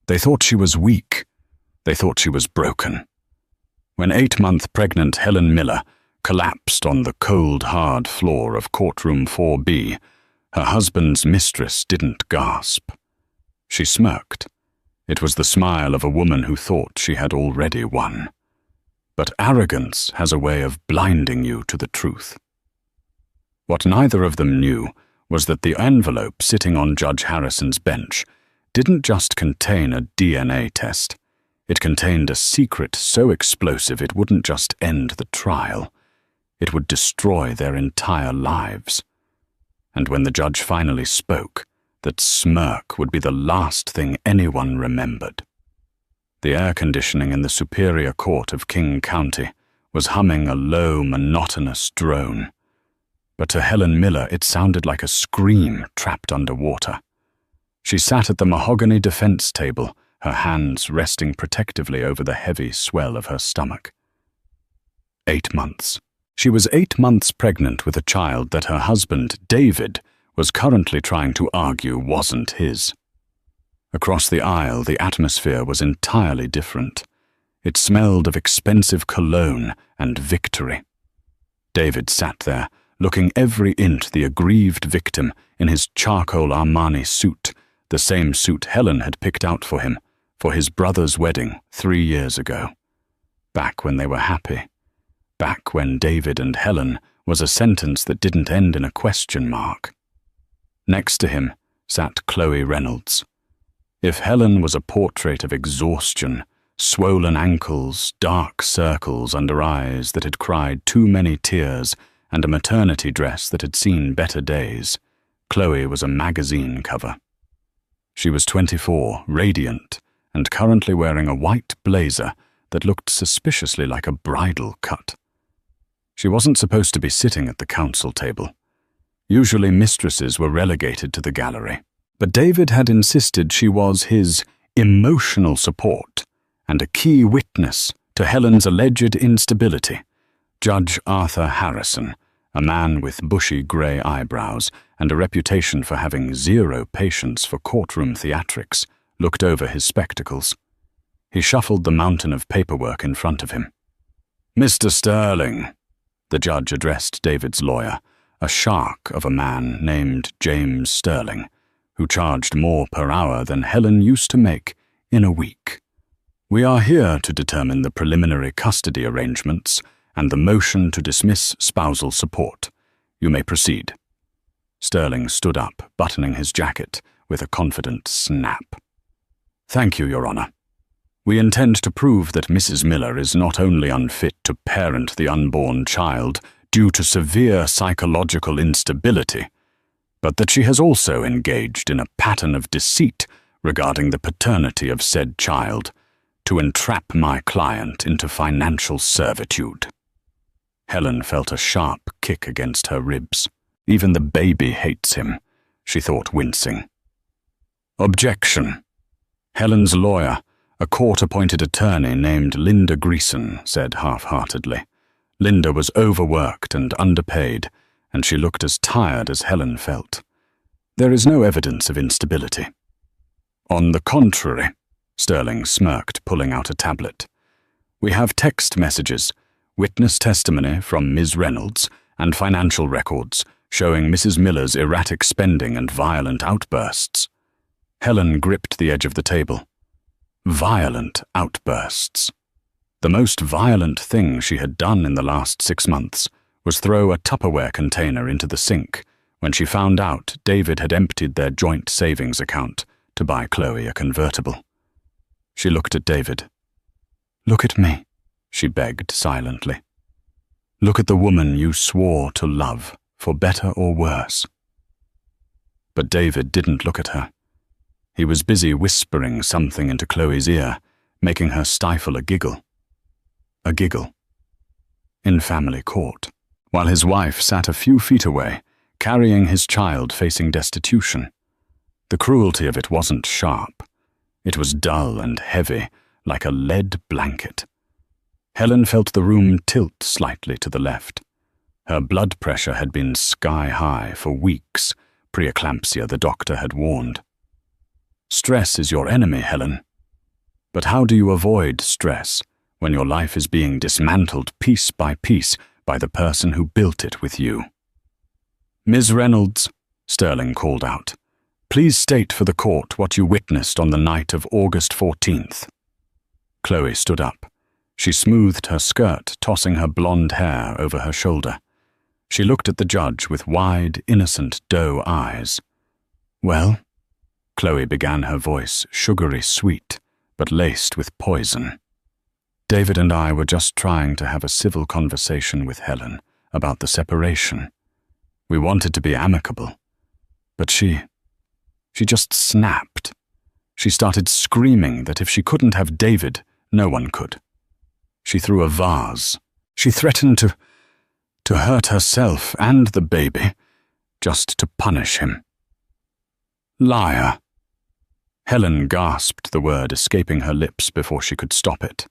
They thought she was weak. They thought she was broken. When 8-month pregnant Helen Miller collapsed on the cold, hard floor of courtroom 4B, her husband's mistress didn't gasp. She smirked. It was the smile of a woman who thought she had already won. But arrogance has a way of blinding you to the truth. What neither of them knew was that the envelope sitting on Judge Harrison's bench didn't just contain a DNA test. It contained a secret so explosive it wouldn't just end the trial. It would destroy their entire lives. And when the judge finally spoke, that smirk would be the last thing anyone remembered. The air conditioning in the Superior Court of King County was humming a low, monotonous drone. But to Helen Miller it sounded like a scream trapped underwater. She sat at the mahogany defense table, her hands resting protectively over the heavy swell of her stomach. 8 months. She was 8 months pregnant with a child that her husband, David, was currently trying to argue wasn't his. Across the aisle, the atmosphere was entirely different. It smelled of expensive cologne and victory. David sat there, looking every inch the aggrieved victim in his charcoal Armani suit, the same suit Helen had picked out for him for his brother's wedding 3 years ago. Back when they were happy. Back when David and Helen was a sentence that didn't end in a question mark. Next to him sat Chloe Reynolds. If Helen was a portrait of exhaustion, swollen ankles, dark circles under eyes that had cried too many tears, and a maternity dress that had seen better days, Chloe was a magazine cover. She was 24, radiant, and currently wearing a white blazer that looked suspiciously like a bridal cut. She wasn't supposed to be sitting at the counsel table. Usually mistresses were relegated to the gallery, but David had insisted she was his emotional support and a key witness to Helen's alleged instability. Judge Arthur Harrison, a man with bushy grey eyebrows and a reputation for having zero patience for courtroom theatrics, looked over his spectacles. He shuffled the mountain of paperwork in front of him. "Mr. Sterling," the judge addressed David's lawyer, a shark of a man named James Sterling, who charged more per hour than Helen used to make in a week. "We are here to determine the preliminary custody arrangements and the motion to dismiss spousal support. You may proceed." Sterling stood up, buttoning his jacket with a confident snap. "Thank you, Your Honor. We intend to prove that Mrs. Miller is not only unfit to parent the unborn child due to severe psychological instability, but that she has also engaged in a pattern of deceit regarding the paternity of said child to entrap my client into financial servitude." Helen felt a sharp kick against her ribs. Even the baby hates him, she thought, wincing. "Objection." Helen's lawyer, a court-appointed attorney named Linda Greason, said half-heartedly. Linda was overworked and underpaid, and she looked as tired as Helen felt. "There is no evidence of instability." "On the contrary," Sterling smirked, pulling out a tablet. "We have text messages, witness testimony from Ms. Reynolds, and financial records showing Mrs. Miller's erratic spending and violent outbursts." Helen gripped the edge of the table. Violent outbursts. The most violent thing she had done in the last 6 months was throw a Tupperware container into the sink when she found out David had emptied their joint savings account to buy Chloe a convertible. She looked at David. "Look at me," she begged silently. "Look at the woman you swore to love, for better or worse." But David didn't look at her. He was busy whispering something into Chloe's ear, making her stifle a giggle. A giggle. In family court, while his wife sat a few feet away, carrying his child facing destitution. The cruelty of it wasn't sharp. It was dull and heavy, like a lead blanket. Helen felt the room tilt slightly to the left. Her blood pressure had been sky-high for weeks, preeclampsia the doctor had warned. "Stress is your enemy, Helen," But how do you avoid stress when your life is being dismantled piece by piece by the person who built it with you? "Ms. Reynolds," Sterling called out, "please state for the court what you witnessed on the night of August 14th. Chloe stood up. She smoothed her skirt, tossing her blonde hair over her shoulder. She looked at the judge with wide, innocent doe eyes. "Well?" Chloe began, her voice sugary sweet, but laced with poison. "David and I were just trying to have a civil conversation with Helen about the separation. We wanted to be amicable, but she just snapped. She started screaming that if she couldn't have David, no one could. She threw a vase. She threatened to hurt herself and the baby, just to punish him." "Liar." Helen gasped the word escaping her lips before she could stop it.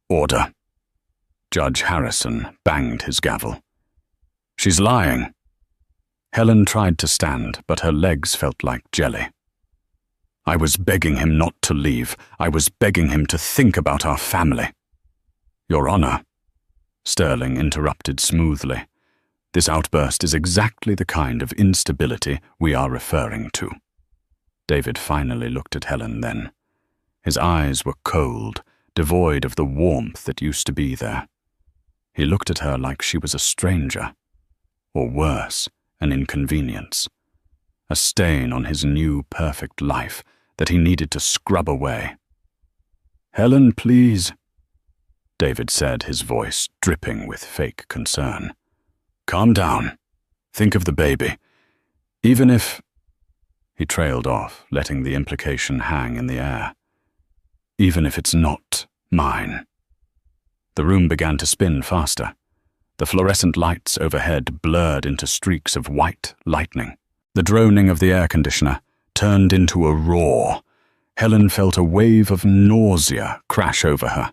"Order." Judge Harrison banged his gavel. "She's lying." Helen tried to stand, but her legs felt like jelly. "I was begging him not to leave. I was begging him to think about our family." "Your Honor," Sterling interrupted smoothly, "this outburst is exactly the kind of instability we are referring to." David finally looked at Helen then. His eyes were cold, devoid of the warmth that used to be there. He looked at her like she was a stranger, or worse, an inconvenience, a stain on his new perfect life that he needed to scrub away. "Helen, please," David said, his voice dripping with fake concern. "Calm down. Think of the baby. Even if—" He trailed off, letting the implication hang in the air. "Even if it's not mine." The room began to spin faster. The fluorescent lights overhead blurred into streaks of white lightning. The droning of the air conditioner turned into a roar. Helen felt a wave of nausea crash over her.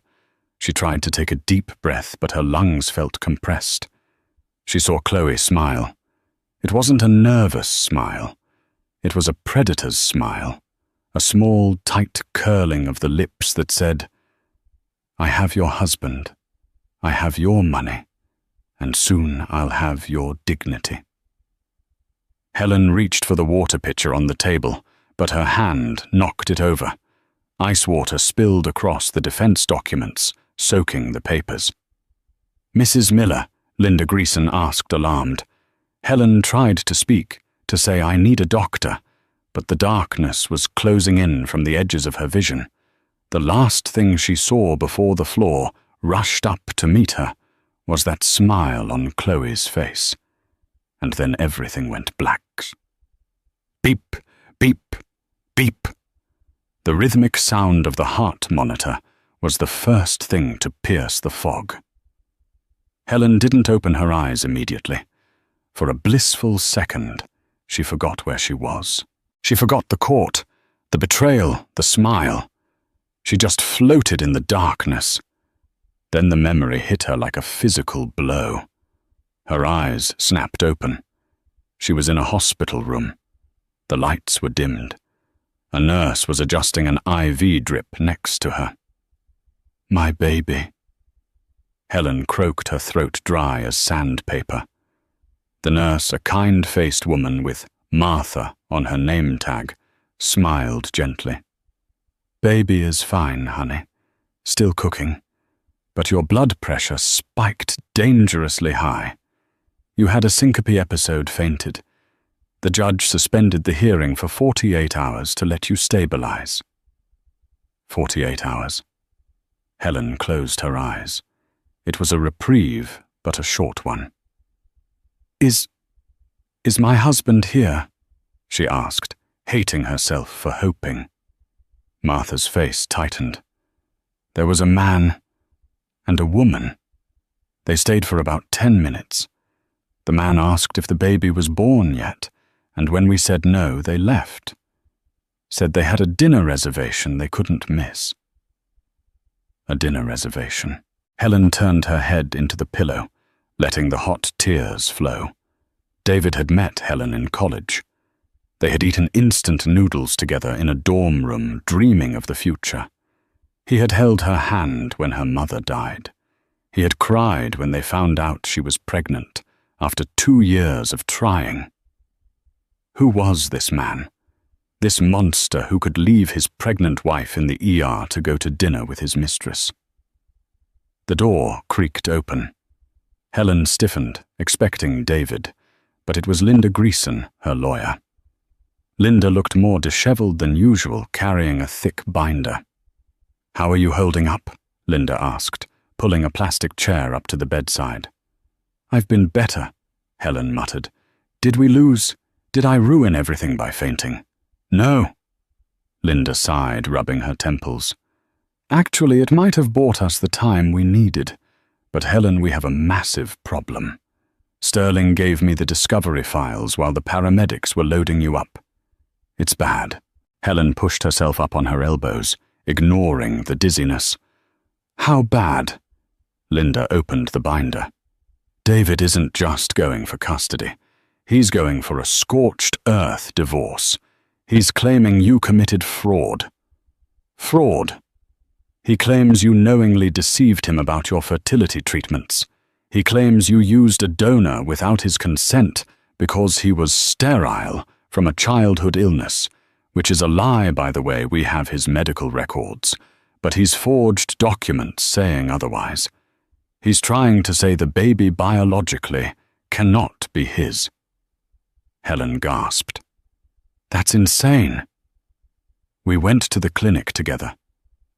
She tried to take a deep breath, but her lungs felt compressed. She saw Chloe smile. It wasn't a nervous smile. It was a predator's smile, a small, tight curling of the lips that said, "I have your husband, I have your money, and soon I'll have your dignity." Helen reached for the water pitcher on the table, but her hand knocked it over. Ice water spilled across the defense documents, soaking the papers. "Mrs. Miller," Linda Greason asked, alarmed. Helen tried to speak, to say, "I need a doctor," but the darkness was closing in from the edges of her vision. The last thing she saw before the floor rushed up to meet her was that smile on Chloe's face. And then everything went black. Beep, beep, beep. The rhythmic sound of the heart monitor was the first thing to pierce the fog. Helen didn't open her eyes immediately. For a blissful second, she forgot where she was. She forgot the court, the betrayal, the smile. She just floated in the darkness. Then the memory hit her like a physical blow. Her eyes snapped open. She was in a hospital room. The lights were dimmed. A nurse was adjusting an IV drip next to her. "My baby." Helen croaked, her throat dry as sandpaper. The nurse, a kind-faced woman with Martha on her name tag, smiled gently. "Baby is fine, honey. Still cooking. But your blood pressure spiked dangerously high. You had a syncope episode, fainted. The judge suspended the hearing for 48 hours to let you stabilize." 48 hours. Helen closed her eyes. It was a reprieve, but a short one. Is my husband here?" she asked, hating herself for hoping. Martha's face tightened. "There was a man and a woman. They stayed for about 10 minutes. The man asked if the baby was born yet, and when we said no, they left. Said they had a dinner reservation they couldn't miss." A dinner reservation. Helen turned her head into the pillow, letting the hot tears flow. David had met Helen in college. They had eaten instant noodles together in a dorm room, dreaming of the future. He had held her hand when her mother died. He had cried when they found out she was pregnant, after 2 years of trying. Who was this man? This monster who could leave his pregnant wife in the ER to go to dinner with his mistress. The door creaked open. Helen stiffened, expecting David, but it was Linda Greason, her lawyer. Linda looked more disheveled than usual, carrying a thick binder. "How are you holding up?" Linda asked, pulling a plastic chair up to the bedside. "I've been better," Helen muttered. Did I ruin everything by fainting?" "No." Linda sighed, rubbing her temples. "Actually, it might have bought us the time we needed. But Helen, we have a massive problem. Sterling gave me the discovery files while the paramedics were loading you up. It's bad." Helen pushed herself up on her elbows, ignoring the dizziness. "How bad?" Linda opened the binder. "David isn't just going for custody. He's going for a scorched earth divorce. He's claiming you committed fraud." "Fraud?" "He claims you knowingly deceived him about your fertility treatments. He claims you used a donor without his consent because he was sterile from a childhood illness, which is a lie, by the way. We have his medical records, but he's forged documents saying otherwise. He's trying to say the baby biologically cannot be his." Helen gasped. "That's insane." "We went to the clinic together.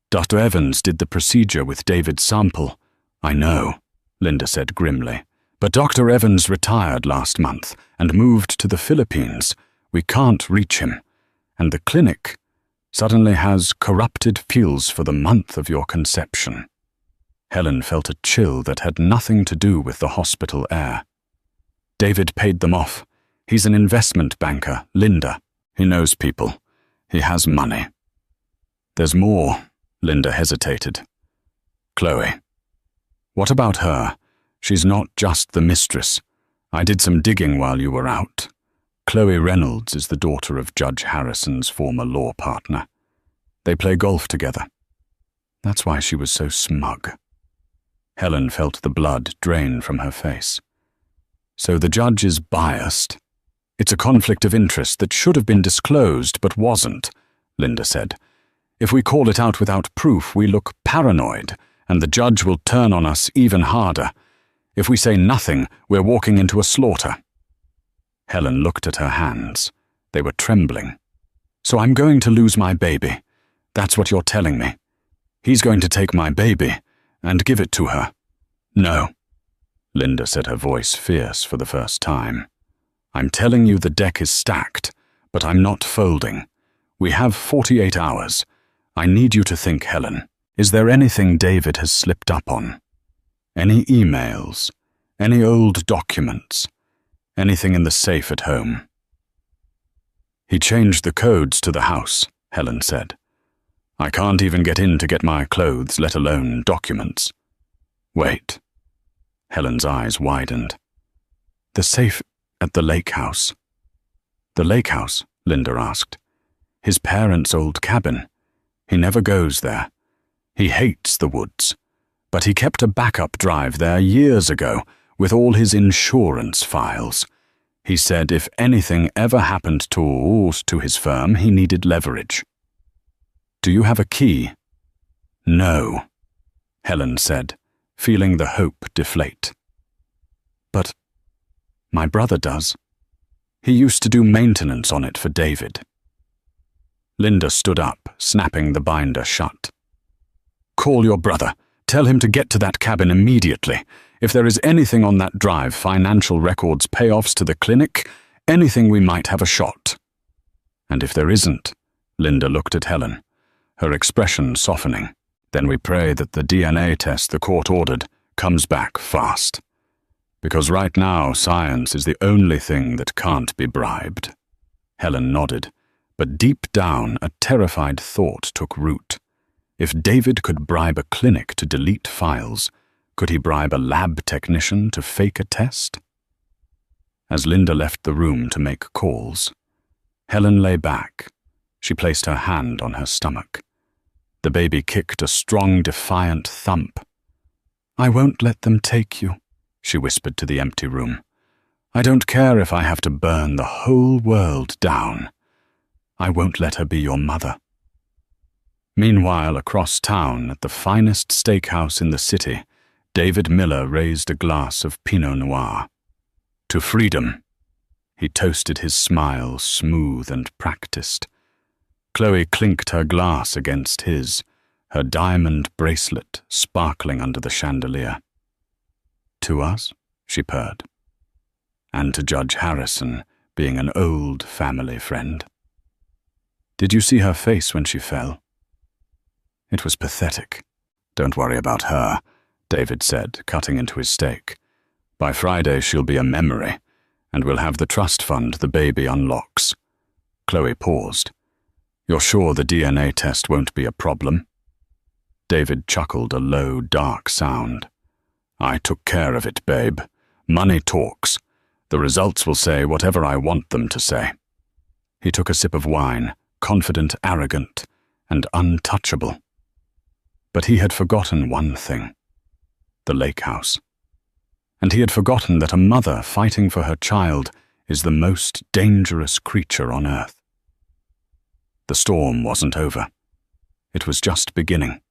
Dr. Evans did the procedure with David's sample." "I know," Linda said grimly, "but Dr. Evans retired last month and moved to the Philippines. We can't reach him. And the clinic suddenly has corrupted fields for the month of your conception." Helen felt a chill that had nothing to do with the hospital air. "David paid them off. He's an investment banker, Linda. He knows people. He has money." "There's more." Linda hesitated. "Chloe. What about her? She's not just the mistress. I did some digging while you were out. Chloe Reynolds is the daughter of Judge Harrison's former law partner. They play golf together. That's why she was so smug." Helen felt the blood drain from her face. "So the judge is biased. It's a conflict of interest that should have been disclosed but wasn't," Linda said. "If we call it out without proof, we look paranoid, and the judge will turn on us even harder. If we say nothing, we're walking into a slaughter." Helen looked at her hands. They were trembling. "So I'm going to lose my baby. That's what you're telling me. He's going to take my baby and give it to her." "No." Linda said, her voice fierce for the first time. "I'm telling you the deck is stacked, but I'm not folding. We have 48 hours. I need you to think, Helen. Is there anything David has slipped up on? Any emails? Any old documents? Anything in the safe at home?" "He changed the codes to the house," Helen said. "I can't even get in to get my clothes, let alone documents." "Wait." Helen's eyes widened. "The safe at the lake house." "The lake house?" Linda asked. "His parents' old cabin. He never goes there. He hates the woods. But he kept a backup drive there years ago with all his insurance files. He said if anything ever happened to his firm, he needed leverage." "Do you have a key?" "No," Helen said, feeling the hope deflate. "But my brother does. He used to do maintenance on it for David." Linda stood up, snapping the binder shut. "Call your brother. Tell him to get to that cabin immediately. If there is anything on that drive, financial records, payoffs to the clinic, anything, we might have a shot." "And if there isn't?" Linda looked at Helen, her expression softening. "Then we pray that the DNA test the court ordered comes back fast. Because right now, science is the only thing that can't be bribed." Helen nodded, but deep down a terrified thought took root. If David could bribe a clinic to delete files, could he bribe a lab technician to fake a test? As Linda left the room to make calls, Helen lay back. She placed her hand on her stomach. The baby kicked a strong, defiant thump. "I won't let them take you," she whispered to the empty room. "I don't care if I have to burn the whole world down. I won't let her be your mother." Meanwhile, across town, at the finest steakhouse in the city, David Miller raised a glass of Pinot Noir. "To freedom." He toasted his smile, smooth and practiced. Chloe clinked her glass against his, her diamond bracelet sparkling under the chandelier. "To us," she purred. "And to Judge Harrison, being an old family friend." "Did you see her face when she fell?" "It was pathetic." "Don't worry about her," David said, cutting into his steak. "By Friday she'll be a memory, and we'll have the trust fund the baby unlocks." Chloe paused. "You're sure the DNA test won't be a problem?" David chuckled a low, dark sound. "I took care of it, babe. Money talks. The results will say whatever I want them to say." He took a sip of wine, confident, arrogant, and untouchable. But he had forgotten one thing: the lake house. And he had forgotten that a mother fighting for her child is the most dangerous creature on earth. The storm wasn't over. It was just beginning.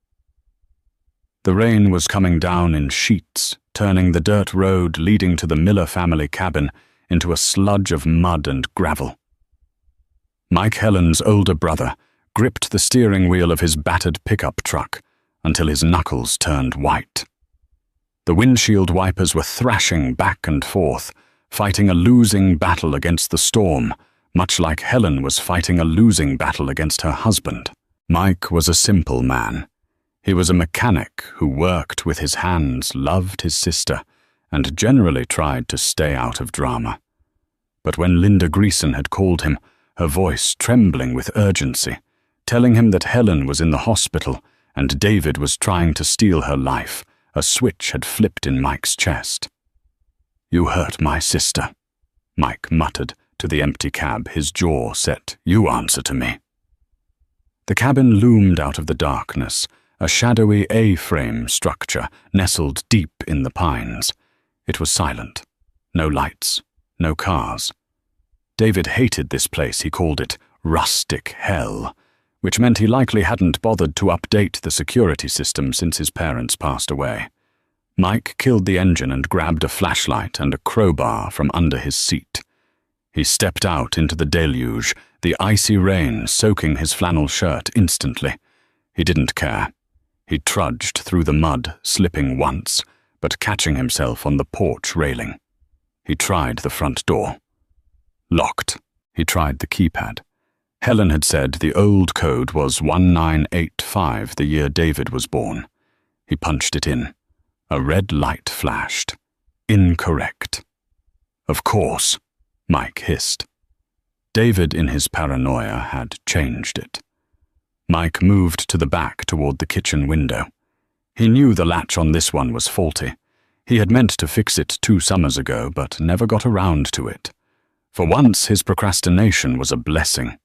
The rain was coming down in sheets, turning the dirt road leading to the Miller family cabin into a sludge of mud and gravel. Mike Helen's older brother gripped the steering wheel of his battered pickup truck until his knuckles turned white. The windshield wipers were thrashing back and forth, fighting a losing battle against the storm, much like Helen was fighting a losing battle against her husband. Mike was a simple man. He was a mechanic who worked with his hands, loved his sister, and generally tried to stay out of drama. But when Linda Greason had called him, her voice trembling with urgency, telling him that Helen was in the hospital and David was trying to steal her life, a switch had flipped in Mike's chest. "You hurt my sister," Mike muttered to the empty cab, his jaw set. "You answer to me." The cabin loomed out of the darkness, a shadowy A-frame structure nestled deep in the pines. It was silent. No lights, no cars. David hated this place. He called it rustic hell, which meant he likely hadn't bothered to update the security system since his parents passed away. Mike killed the engine and grabbed a flashlight and a crowbar from under his seat. He stepped out into the deluge, the icy rain soaking his flannel shirt instantly. He didn't care. He trudged through the mud, slipping once, but catching himself on the porch railing. He tried the front door. Locked. He tried the keypad. Helen had said the old code was 1985, the year David was born. He punched it in. A red light flashed. Incorrect. "Of course," Mike hissed. David, in his paranoia, had changed it. Mike moved to the back toward the kitchen window. He knew the latch on this one was faulty. He had meant to fix it 2 summers ago, but never got around to it. For once, his procrastination was a blessing.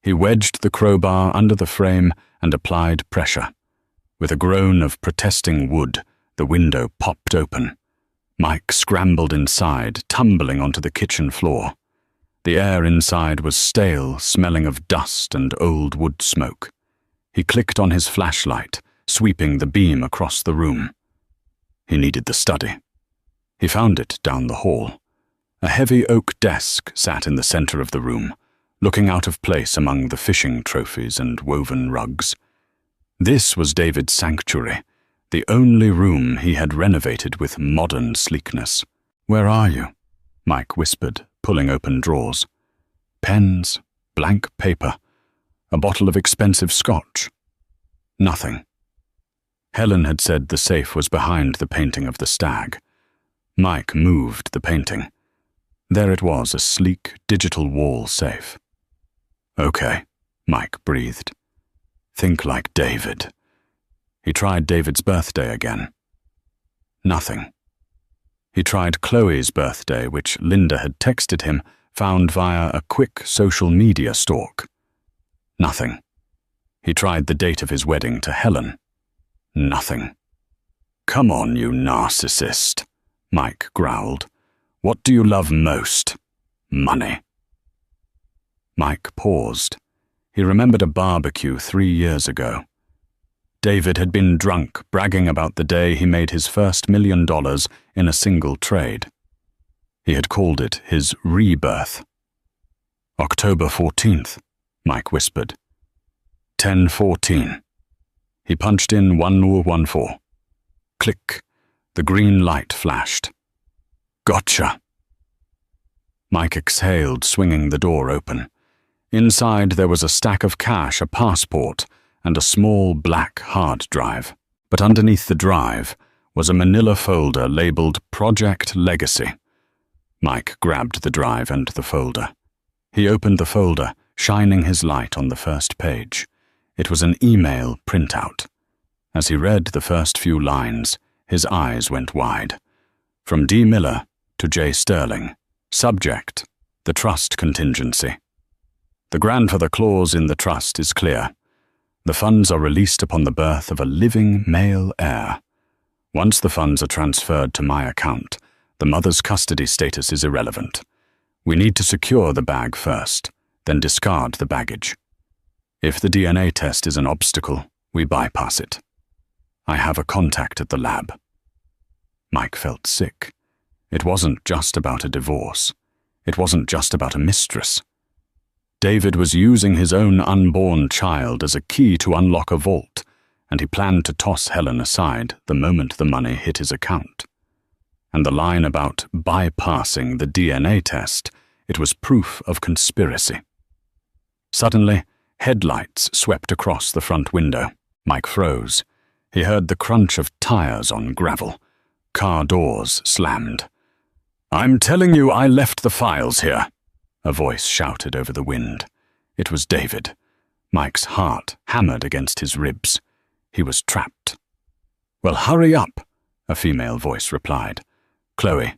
He wedged the crowbar under the frame and applied pressure. With a groan of protesting wood, the window popped open. Mike scrambled inside, tumbling onto the kitchen floor. The air inside was stale, smelling of dust and old wood smoke. He clicked on his flashlight, sweeping the beam across the room. He needed the study. He found it down the hall. A heavy oak desk sat in the center of the room, looking out of place among the fishing trophies and woven rugs. This was David's sanctuary, the only room he had renovated with modern sleekness. "Where are you?" Mike whispered, pulling open drawers. Pens, blank paper, a bottle of expensive scotch. Nothing. Helen had said the safe was behind the painting of the stag. Mike moved the painting. There it was, a sleek, digital wall safe. "Okay," Mike breathed. "Think like David." He tried David's birthday again. Nothing. He tried Chloe's birthday, which Linda had texted him, found via a quick social media stalk. Nothing. He tried the date of his wedding to Helen. Nothing. "Come on, you narcissist," Mike growled. "What do you love most? Money." Mike paused. He remembered a barbecue 3 years ago. David had been drunk, bragging about the day he made his first $1 million in a single trade. He had called it his rebirth. "October 14th, Mike whispered. 10:14. He punched in 1014. Click. The green light flashed. "Gotcha." Mike exhaled, swinging the door open. Inside there was a stack of cash, a passport, and a small black hard drive. But underneath the drive was a manila folder labeled Project Legacy. Mike grabbed the drive and the folder. He opened the folder, shining his light on the first page. It was an email printout. As he read the first few lines, his eyes went wide. From D. Miller to J. Sterling. Subject: the trust contingency. The grandfather clause in the trust is clear. The funds are released upon the birth of a living male heir. Once the funds are transferred to my account, the mother's custody status is irrelevant. We need to secure the bag first, then discard the baggage. If the DNA test is an obstacle, we bypass it. I have a contact at the lab. Mike felt sick. It wasn't just about a divorce. It wasn't just about a mistress. David was using his own unborn child as a key to unlock a vault, and he planned to toss Helen aside the moment the money hit his account. And the line about bypassing the DNA test, it was proof of conspiracy. Suddenly, headlights swept across the front window. Mike froze. He heard the crunch of tires on gravel. Car doors slammed. "I'm telling you I left the files here," a voice shouted over the wind. It was David. Mike's heart hammered against his ribs. He was trapped. "Well, hurry up," a female voice replied. "Chloe,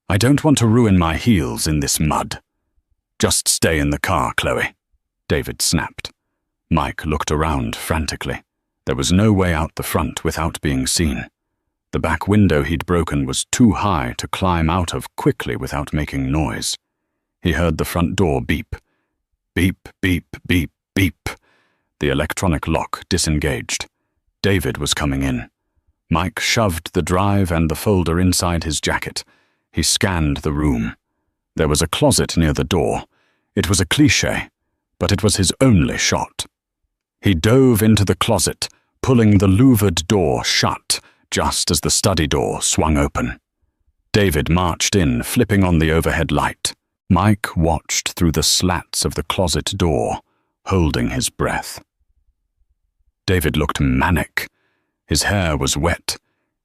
I don't want to ruin my heels in this mud." "Just stay in the car, Chloe," David snapped. Mike looked around frantically. There was no way out the front without being seen. The back window he'd broken was too high to climb out of quickly without making noise. He heard the front door beep. Beep, beep, beep, beep. The electronic lock disengaged. David was coming in. Mike shoved the drive and the folder inside his jacket. He scanned the room. There was a closet near the door. It was a cliché, but it was his only shot. He dove into the closet, pulling the louvered door shut just as the study door swung open. David marched in, flipping on the overhead light. Mike watched through the slats of the closet door, holding his breath. David looked manic. His hair was wet,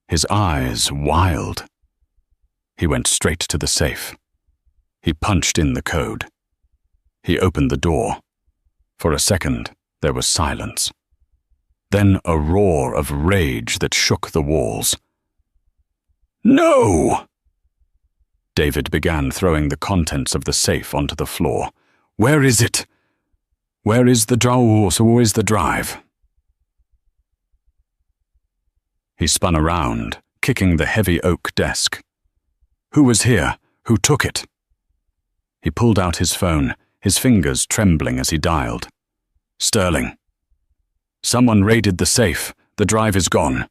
his eyes wild. He went straight to the safe. He punched in the code. He opened the door. For a second, there was silence. Then a roar of rage that shook the walls. "No!" David began throwing the contents of the safe onto the floor. "Where is it? Where is the drive?" He spun around, kicking the heavy oak desk. "Who was here? Who took it?" He pulled out his phone, his fingers trembling as he dialed. "Sterling. Someone raided the safe. The drive is gone.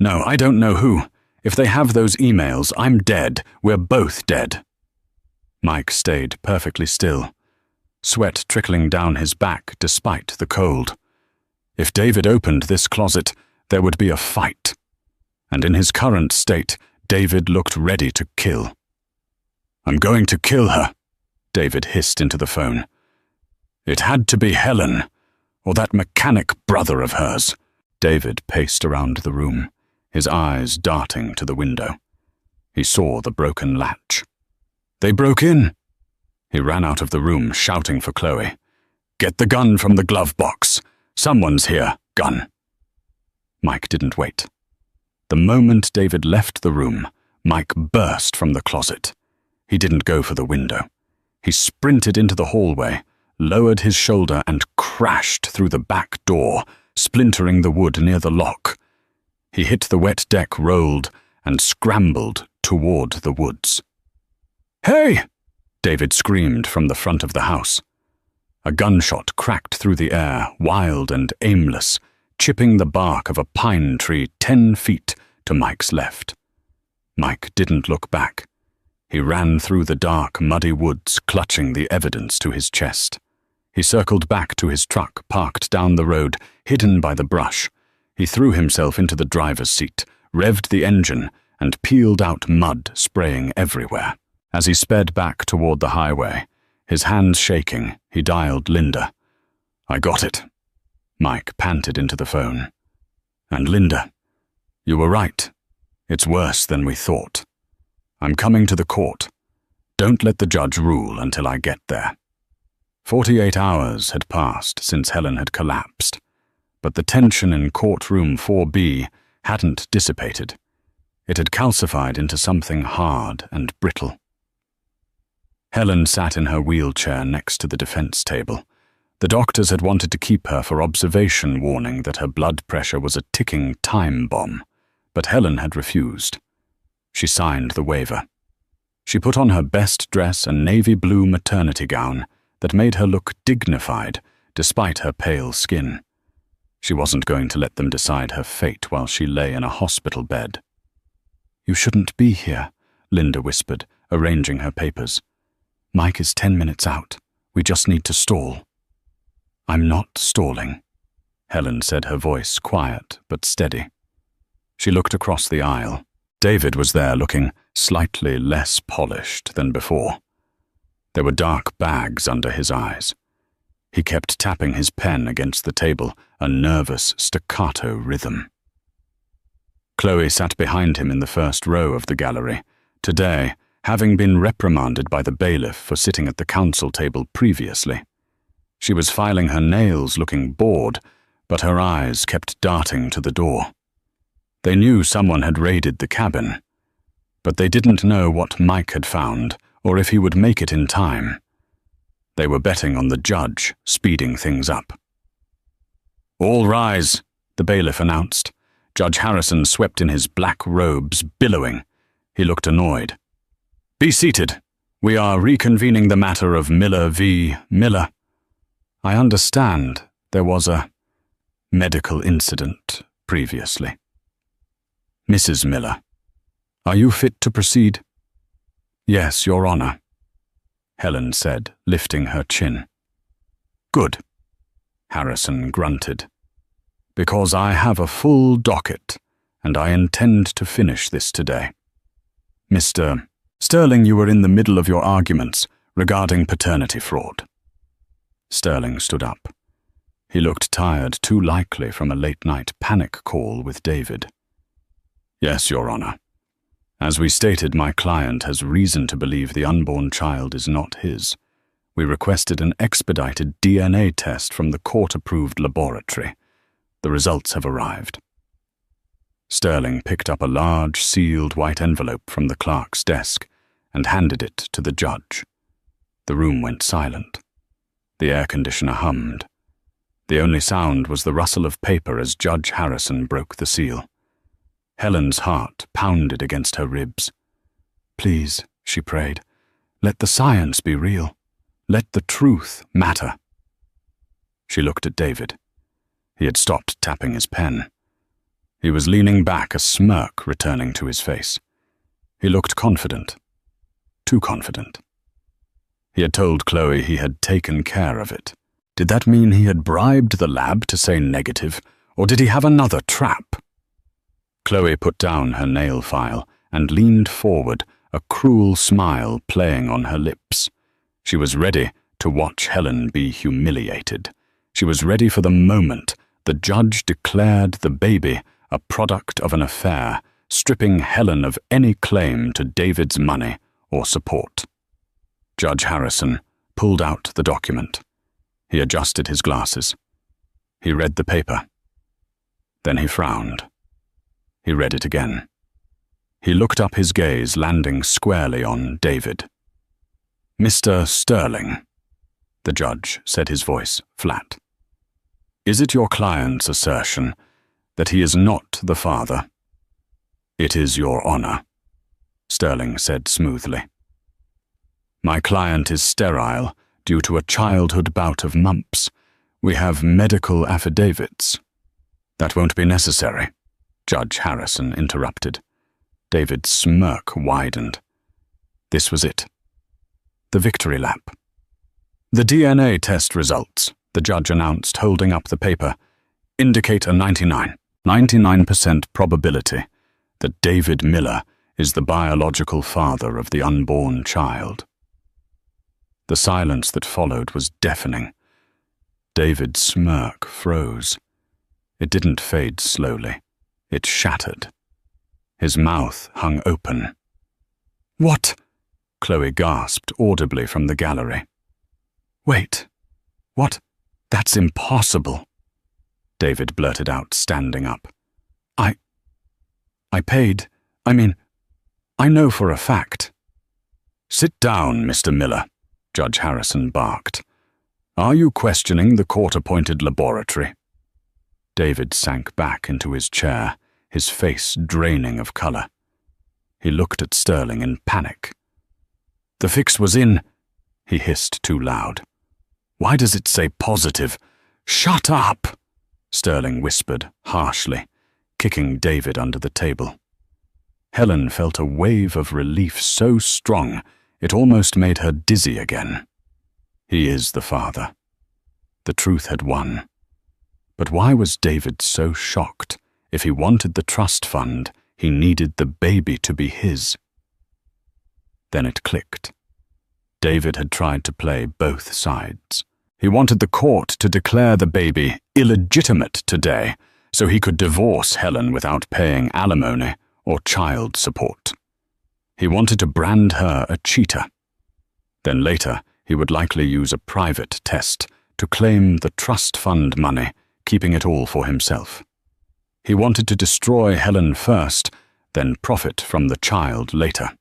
No, I don't know who. If they have those emails, I'm dead. We're both dead." Mike stayed perfectly still, sweat trickling down his back despite the cold. If David opened this closet, there would be a fight. And in his current state, David looked ready to kill. "I'm going to kill her," David hissed into the phone. "It had to be Helen, or that mechanic brother of hers." David paced around the room, his eyes darting to the window. He saw the broken latch. "They broke in!" He ran out of the room, shouting for Chloe. "Get the gun from the glove box. Someone's here. Gun." Mike didn't wait. The moment David left the room, Mike burst from the closet. He didn't go for the window. He sprinted into the hallway, lowered his shoulder and crashed through the back door, splintering the wood near the lock. He hit the wet deck, rolled, and scrambled toward the woods. "Hey!" David screamed from the front of the house. A gunshot cracked through the air, wild and aimless, chipping the bark of a pine tree 10 feet to Mike's left. Mike didn't look back. He ran through the dark, muddy woods, clutching the evidence to his chest. He circled back to his truck, parked down the road, hidden by the brush. He threw himself into the driver's seat, revved the engine, and peeled out mud spraying everywhere. As he sped back toward the highway, his hands shaking, he dialed Linda. "I got it." Mike panted into the phone. "And Linda, you were right. It's worse than we thought. I'm coming to the court. Don't let the judge rule until I get there." 48 hours had passed since Helen had collapsed, but the tension in courtroom 4B hadn't dissipated. It had calcified into something hard and brittle. Helen sat in her wheelchair next to the defense table. The doctors had wanted to keep her for observation, warning that her blood pressure was a ticking time bomb, but Helen had refused. She signed the waiver. She put on her best dress, a navy blue maternity gown that made her look dignified despite her pale skin. She wasn't going to let them decide her fate while she lay in a hospital bed. "You shouldn't be here," Linda whispered, arranging her papers. "Mike is 10 minutes out. We just need to stall." "I'm not stalling," Helen said, her voice quiet but steady. She looked across the aisle. David was there, looking slightly less polished than before. There were dark bags under his eyes. He kept tapping his pen against the table, a nervous staccato rhythm. Chloe sat behind him in the first row of the gallery, today having been reprimanded by the bailiff for sitting at the counsel table previously. She was filing her nails, looking bored, but her eyes kept darting to the door. They knew someone had raided the cabin, but they didn't know what Mike had found or if he would make it in time. They were betting on the judge speeding things up. "All rise," the bailiff announced. Judge Harrison swept in his black robes, billowing. He looked annoyed. "Be seated. We are reconvening the matter of Miller v. Miller. I understand there was a medical incident previously. Mrs. Miller, are you fit to proceed?" "Yes, Your Honor," Helen said, lifting her chin. "Good," Harrison grunted. "Because I have a full docket, and I intend to finish this today. Mr. Sterling, you were in the middle of your arguments regarding paternity fraud." Sterling stood up. He looked tired, too likely from a late-night panic call with David. "Yes, Your Honor. As we stated, my client has reason to believe the unborn child is not his. We requested an expedited DNA test from the court-approved laboratory. The results have arrived." Sterling picked up a large, sealed white envelope from the clerk's desk and handed it to the judge. The room went silent. The air conditioner hummed. The only sound was the rustle of paper as Judge Harrison broke the seal. Helen's heart pounded against her ribs. "Please," she prayed, "let the science be real. Let the truth matter." She looked at David. He had stopped tapping his pen. He was leaning back, a smirk returning to his face. He looked confident. Too confident. He had told Chloe he had taken care of it. Did that mean he had bribed the lab to say negative, or did he have another trap? Chloe put down her nail file and leaned forward, a cruel smile playing on her lips. She was ready to watch Helen be humiliated. She was ready for the moment the judge declared the baby a product of an affair, stripping Helen of any claim to David's money or support. Judge Harrison pulled out the document. He adjusted his glasses. He read the paper. Then he frowned. He read it again. He looked up, his gaze landing squarely on David. "Mr. Sterling," the judge said, his voice flat. Is it your client's assertion that he is not the father? It is, Your Honor, Sterling said smoothly. My client is sterile due to a childhood bout of mumps. We have medical affidavits. That won't be necessary, Judge Harrison interrupted. David's smirk widened. This was it. The victory lap. The DNA test results, the judge announced, holding up the paper, indicate a 99% probability that David Miller is the biological father of the unborn child. The silence that followed was deafening. David's smirk froze. It didn't fade slowly. It shattered. His mouth hung open. What? Chloe gasped audibly from the gallery. Wait. What? That's impossible, David blurted out, standing up. I paid. I know for a fact. Sit down, Mr. Miller, Judge Harrison barked. Are you questioning the court-appointed laboratory? David sank back into his chair, his face draining of color. He looked at Sterling in panic. The fix was in, he hissed too loud. Why does it say positive? Shut up, Sterling whispered harshly, kicking David under the table. Helen felt a wave of relief so strong it almost made her dizzy again. He is the father. The truth had won. But why was David so shocked? If he wanted the trust fund, he needed the baby to be his. Then it clicked. David had tried to play both sides. He wanted the court to declare the baby illegitimate today, so he could divorce Helen without paying alimony or child support. He wanted to brand her a cheater. Then later, he would likely use a private test to claim the trust fund money, keeping it all for himself. He wanted to destroy Helen first, then profit from the child later.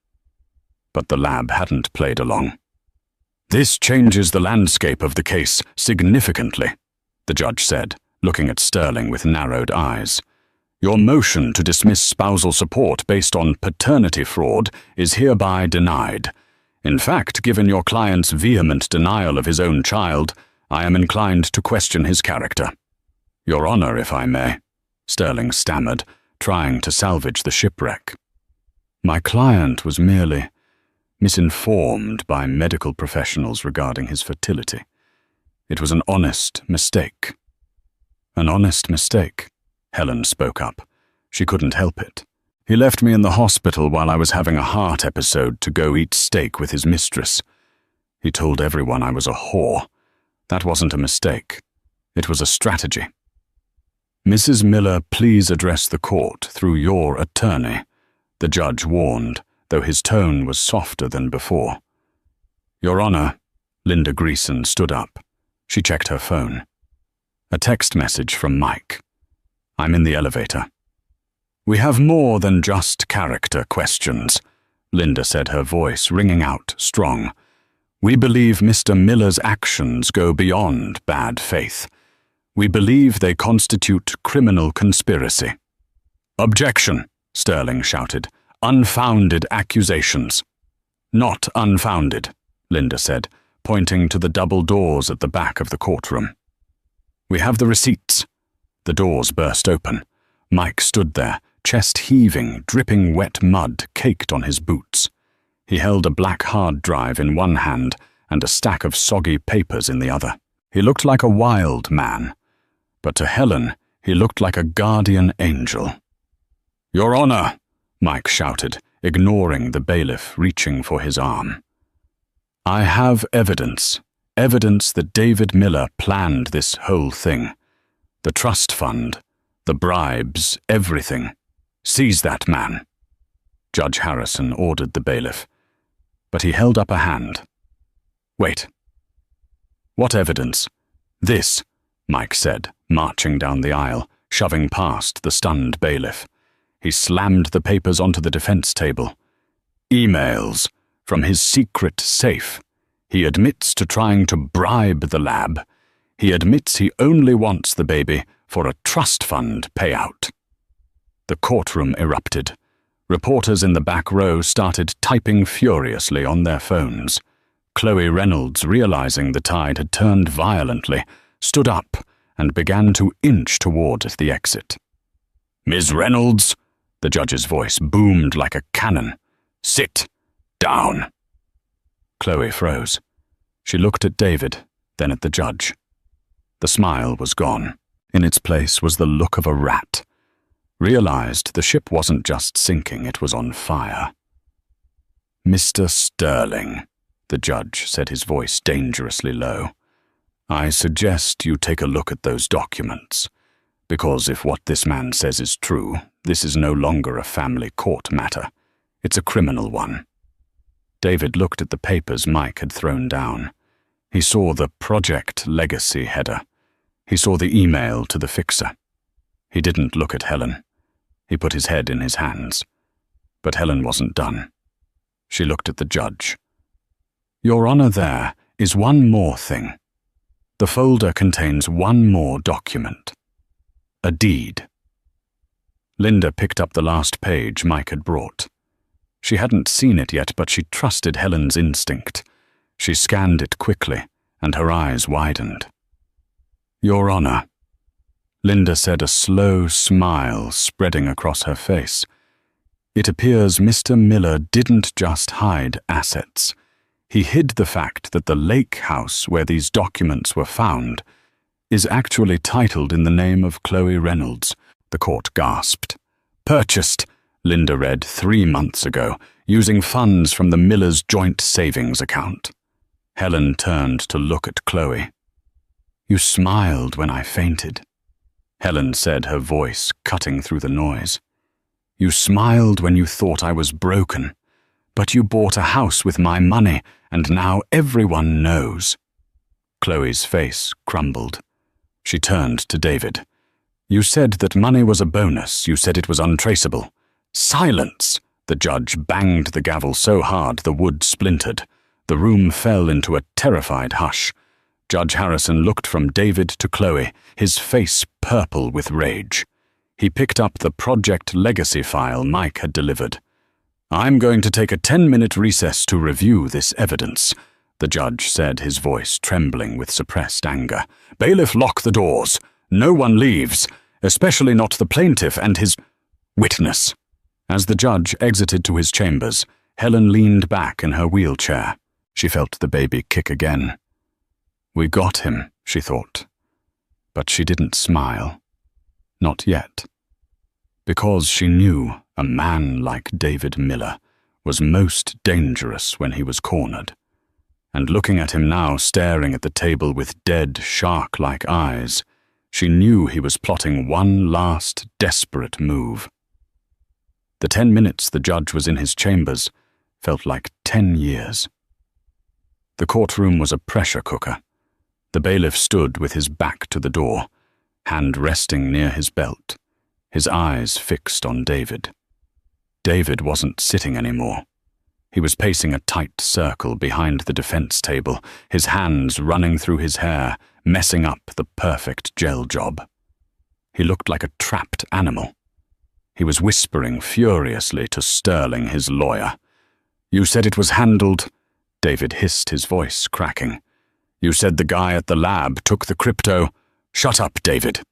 But the lab hadn't played along. This changes the landscape of the case significantly, the judge said, looking at Sterling with narrowed eyes. Your motion to dismiss spousal support based on paternity fraud is hereby denied. In fact, given your client's vehement denial of his own child, I am inclined to question his character. Your Honor, if I may, Sterling stammered, trying to salvage the shipwreck. My client was merely misinformed by medical professionals regarding his fertility. It was an honest mistake. An honest mistake, Helen spoke up. She couldn't help it. He left me in the hospital while I was having a heart episode to go eat steak with his mistress. He told everyone I was a whore. That wasn't a mistake. It was a strategy. Mrs. Miller, please address the court through your attorney, the judge warned, though his tone was softer than before. Your Honor, Linda Greason stood up. She checked her phone. A text message from Mike. I'm in the elevator. We have more than just character questions, Linda said, her voice ringing out strong. We believe Mr. Miller's actions go beyond bad faith. We believe they constitute criminal conspiracy. Objection, Sterling shouted. Unfounded accusations. Not unfounded, Linda said, pointing to the double doors at the back of the courtroom. We have the receipts. The doors burst open. Mike stood there, chest heaving, dripping wet mud caked on his boots. He held a black hard drive in one hand and a stack of soggy papers in the other. He looked like a wild man, but to Helen, he looked like a guardian angel. Your Honor, Mike shouted, ignoring the bailiff reaching for his arm. I have evidence that David Miller planned this whole thing. The trust fund, the bribes, everything. Seize that man. Judge Harrison ordered the bailiff, but he held up a hand. Wait. What evidence? This, Mike said, marching down the aisle, shoving past the stunned bailiff. He slammed the papers onto the defense table. Emails from his secret safe. He admits to trying to bribe the lab. He admits he only wants the baby for a trust fund payout. The courtroom erupted. Reporters in the back row started typing furiously on their phones. Chloe Reynolds, realizing the tide had turned violently, stood up and began to inch toward the exit. "Ms. Reynolds," the judge's voice boomed like a cannon. "Sit down." Chloe froze. She looked at David, then at the judge. The smile was gone. In its place was the look of a rat. Realized the ship wasn't just sinking, it was on fire. "Mr. Sterling," the judge said, his voice dangerously low, "I suggest you take a look at those documents, because if what this man says is true, this is no longer a family court matter. It's a criminal one." David looked at the papers Mike had thrown down. He saw the Project Legacy header. He saw the email to the fixer. He didn't look at Helen. He put his head in his hands. But Helen wasn't done. She looked at the judge. "Your Honor, there is one more thing. The folder contains one more document. A deed." Linda picked up the last page Mike had brought. She hadn't seen it yet, but she trusted Helen's instinct. She scanned it quickly, and her eyes widened. "Your Honor," Linda said, a slow smile spreading across her face. "It appears Mr. Miller didn't just hide assets. He hid the fact that the lake house where these documents were found is actually titled in the name of Chloe Reynolds," the court gasped. "Purchased," Linda read, 3 months ago, using funds from the Millers' joint savings account. Helen turned to look at Chloe. "You smiled when I fainted," Helen said, her voice cutting through the noise. "You smiled when you thought I was broken, but you bought a house with my money, and now everyone knows." Chloe's face crumbled. She turned to David. "You said that money was a bonus. You said it was untraceable." "Silence!" The judge banged the gavel so hard the wood splintered. The room fell into a terrified hush. Judge Harrison looked from David to Chloe, his face purple with rage. He picked up the Project Legacy file Mike had delivered. "I'm going to take a 10-minute recess to review this evidence," the judge said, his voice trembling with suppressed anger. "Bailiff, lock the doors. No one leaves, especially not the plaintiff and his witness." As the judge exited to his chambers, Helen leaned back in her wheelchair. She felt the baby kick again. "We got him," she thought. But she didn't smile. Not yet. Because she knew a man like David Miller was most dangerous when he was cornered. And looking at him now, staring at the table with dead, shark-like eyes, she knew he was plotting one last desperate move. The 10 minutes the judge was in his chambers felt like 10 years. The courtroom was a pressure cooker. The bailiff stood with his back to the door, hand resting near his belt, his eyes fixed on David. David wasn't sitting anymore. He was pacing a tight circle behind the defense table, his hands running through his hair, messing up the perfect gel job. He looked like a trapped animal. He was whispering furiously to Sterling, his lawyer. "You said it was handled," David hissed, his voice cracking. "You said the guy at the lab took the crypto." "Shut up, David,"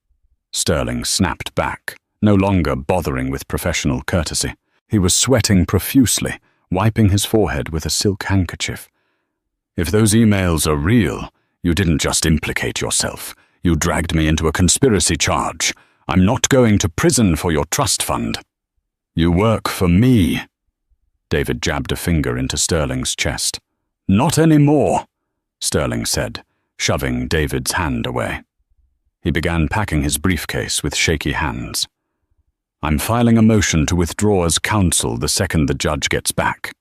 Sterling snapped back, no longer bothering with professional courtesy. He was sweating profusely, wiping his forehead with a silk handkerchief. "If those emails are real, you didn't just implicate yourself. You dragged me into a conspiracy charge. I'm not going to prison for your trust fund." "You work for me." David jabbed a finger into Sterling's chest. "Not anymore," Sterling said, shoving David's hand away. He began packing his briefcase with shaky hands. "I'm filing a motion to withdraw as counsel the second the judge gets back."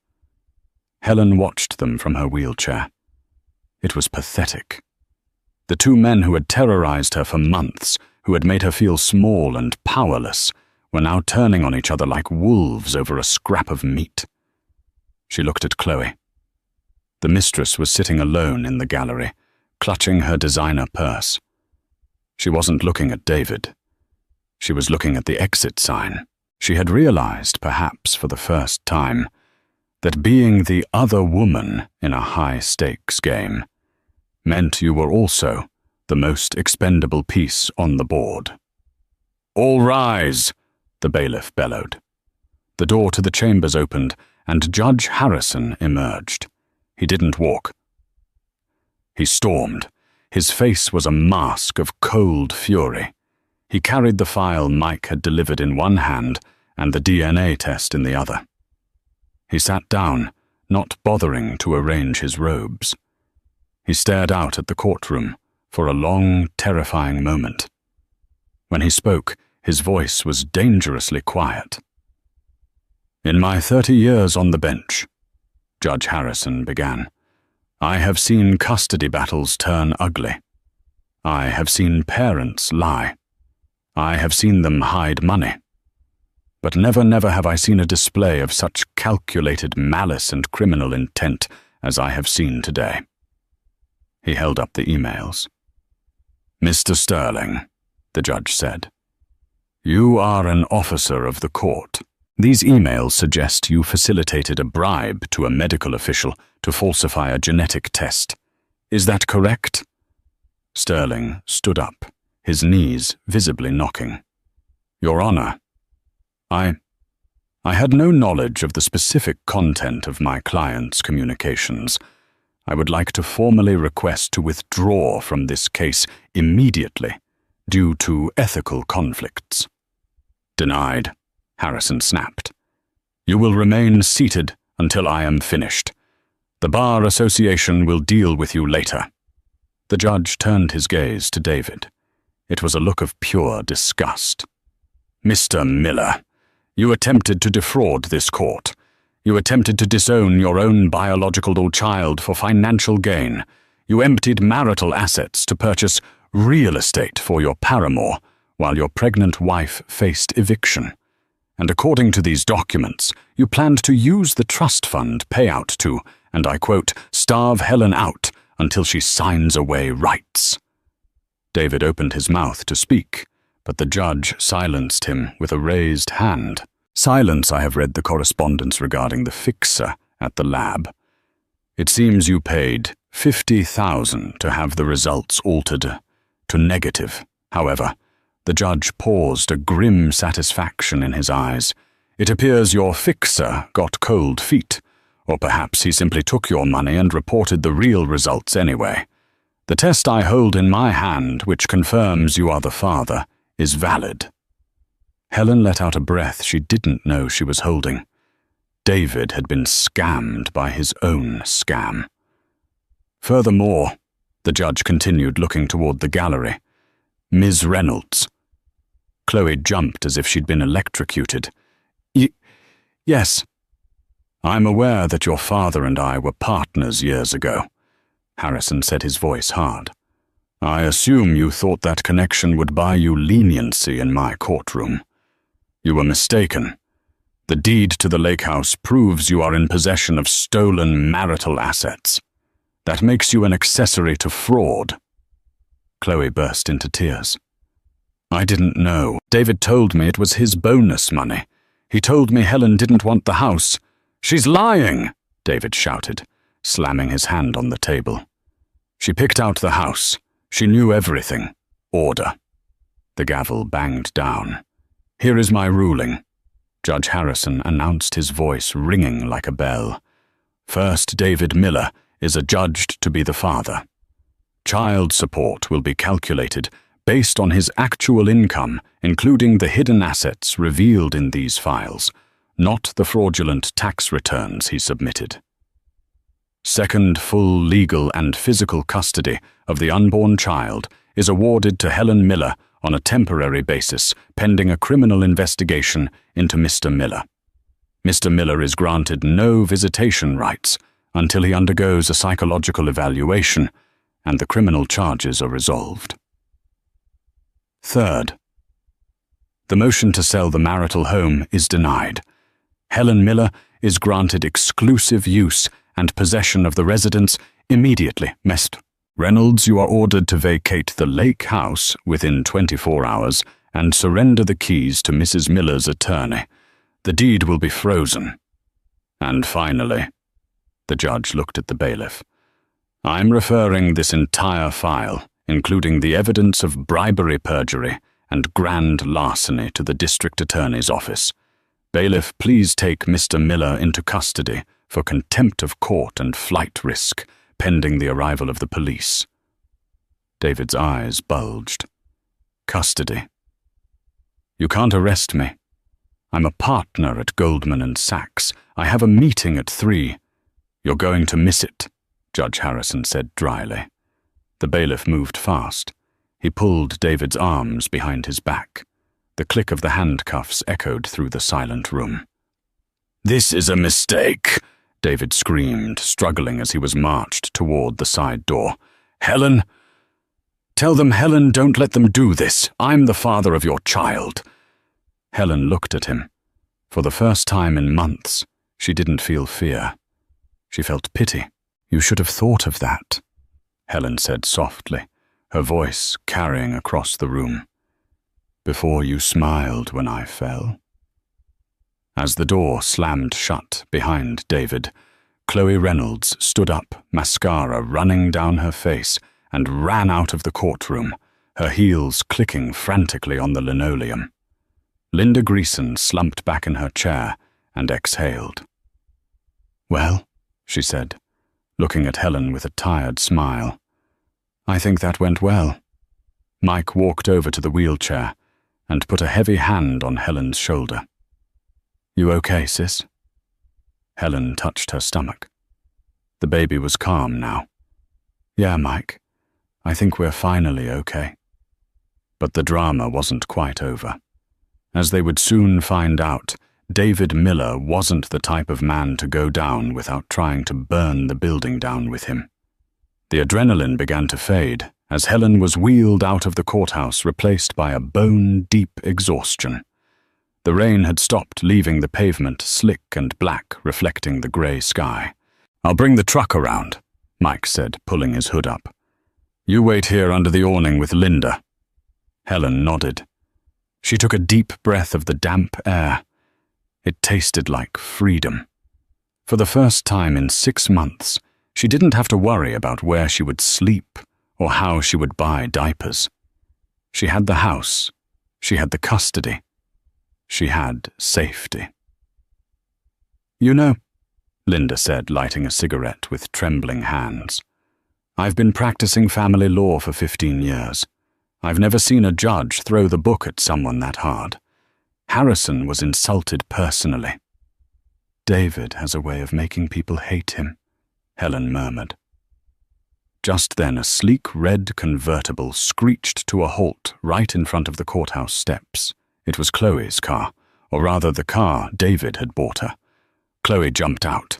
Helen watched them from her wheelchair. It was pathetic. The two men who had terrorized her for months, who had made her feel small and powerless, were now turning on each other like wolves over a scrap of meat. She looked at Chloe. The mistress was sitting alone in the gallery, clutching her designer purse. She wasn't looking at David. She was looking at the exit sign. She had realized, perhaps for the first time, that being the other woman in a high-stakes game meant you were also the most expendable piece on the board. "All rise!" the bailiff bellowed. The door to the chambers opened, and Judge Harrison emerged. He didn't walk. He stormed. His face was a mask of cold fury. He carried the file Mike had delivered in one hand and the DNA test in the other. He sat down, not bothering to arrange his robes. He stared out at the courtroom for a long, terrifying moment. When he spoke, his voice was dangerously quiet. "In my 30 years on the bench," Judge Harrison began, "I have seen custody battles turn ugly. I have seen parents lie. I have seen them hide money. But never have I seen a display of such calculated malice and criminal intent as I have seen today." He held up the emails. "Mr. Sterling," the judge said, "you are an officer of the court. These emails suggest you facilitated a bribe to a medical official to falsify a genetic test. Is that correct?" Sterling stood up, his knees visibly knocking. "Your Honor, I had no knowledge of the specific content of my client's communications. I would like to formally request to withdraw from this case immediately due to ethical conflicts." "Denied," Harrison snapped. "You will remain seated until I am finished. The Bar Association will deal with you later." The judge turned his gaze to David. It was a look of pure disgust. "Mr. Miller, you attempted to defraud this court. You attempted to disown your own biological child for financial gain. You emptied marital assets to purchase real estate for your paramour while your pregnant wife faced eviction. And according to these documents, you planned to use the trust fund payout to, and I quote, starve Helen out until she signs away rights." David opened his mouth to speak, but the judge silenced him with a raised hand. "Silence, I have read the correspondence regarding the fixer at the lab. It seems you paid $50,000 to have the results altered to negative. However, the judge paused, a grim satisfaction in his eyes. It appears your fixer got cold feet, or perhaps he simply took your money and reported the real results anyway. The test I hold in my hand, which confirms you are the father, is valid." Helen let out a breath she didn't know she was holding. David had been scammed by his own scam. "Furthermore," the judge continued, looking toward the gallery, "Ms. Reynolds." Chloe jumped as if she'd been electrocuted. Yes. "I'm aware that your father and I were partners years ago," Harrison said, his voice hard. "I assume you thought that connection would buy you leniency in my courtroom. You were mistaken. The deed to the lake house proves you are in possession of stolen marital assets. That makes you an accessory to fraud." Chloe burst into tears. "I didn't know. David told me it was his bonus money. He told me Helen didn't want the house." "She's lying!" David shouted, slamming his hand on the table. "She picked out the house. She knew everything. Order." The gavel banged down. "Here is my ruling." Judge Harrison announced, his voice ringing like a bell. "First, David Miller is adjudged to be the father. Child support will be calculated based on his actual income, including the hidden assets revealed in these files, not the fraudulent tax returns he submitted. Second, full legal and physical custody of the unborn child is awarded to Helen Miller on a temporary basis, pending a criminal investigation into Mr. Miller. Mr. Miller is granted no visitation rights until he undergoes a psychological evaluation and the criminal charges are resolved. Third, the motion to sell the marital home is denied. Helen Miller is granted exclusive use and possession of the residence immediately. Mr. Reynolds, you are ordered to vacate the Lake House within 24 hours and surrender the keys to Mrs. Miller's attorney. The deed will be frozen. And finally, the judge looked at the bailiff, I'm referring this entire file, including the evidence of bribery, perjury, and grand larceny, to the district attorney's office. Bailiff, please take Mr. Miller into custody for contempt of court and flight risk, pending the arrival of the police. David's eyes bulged. Custody. You can't arrest me. I'm a partner at Goldman & Sachs. I have a meeting at 3. You're going to miss it, Judge Harrison said dryly. The bailiff moved fast. He pulled David's arms behind his back. The click of the handcuffs echoed through the silent room. This is a mistake, David screamed, struggling as he was marched toward the side door. Helen! Tell them, Helen, don't let them do this. I'm the father of your child. Helen looked at him. For the first time in months, she didn't feel fear. She felt pity. You should have thought of that, Helen said softly, her voice carrying across the room. Before you smiled when I fell. As the door slammed shut behind David, Chloe Reynolds stood up, mascara running down her face, and ran out of the courtroom, her heels clicking frantically on the linoleum. Linda Greason slumped back in her chair and exhaled. Well, she said, looking at Helen with a tired smile. I think that went well. Mike walked over to the wheelchair and put a heavy hand on Helen's shoulder. You okay, sis? Helen touched her stomach. The baby was calm now. Yeah, Mike. I think we're finally okay. But the drama wasn't quite over. As they would soon find out, David Miller wasn't the type of man to go down without trying to burn the building down with him. The adrenaline began to fade as Helen was wheeled out of the courthouse, replaced by a bone-deep exhaustion. The rain had stopped, leaving the pavement slick and black, reflecting the grey sky. I'll bring the truck around, Mike said, pulling his hood up. You wait here under the awning with Linda. Helen nodded. She took a deep breath of the damp air. It tasted like freedom. For the first time in 6 months, she didn't have to worry about where she would sleep or how she would buy diapers. She had the house. She had the custody. She had safety. You know, Linda said, lighting a cigarette with trembling hands, I've been practicing family law for 15 years. I've never seen a judge throw the book at someone that hard. Harrison was insulted personally. David has a way of making people hate him, Helen murmured. Just then a sleek red convertible screeched to a halt right in front of the courthouse steps. It was Chloe's car, or rather the car David had bought her. Chloe jumped out.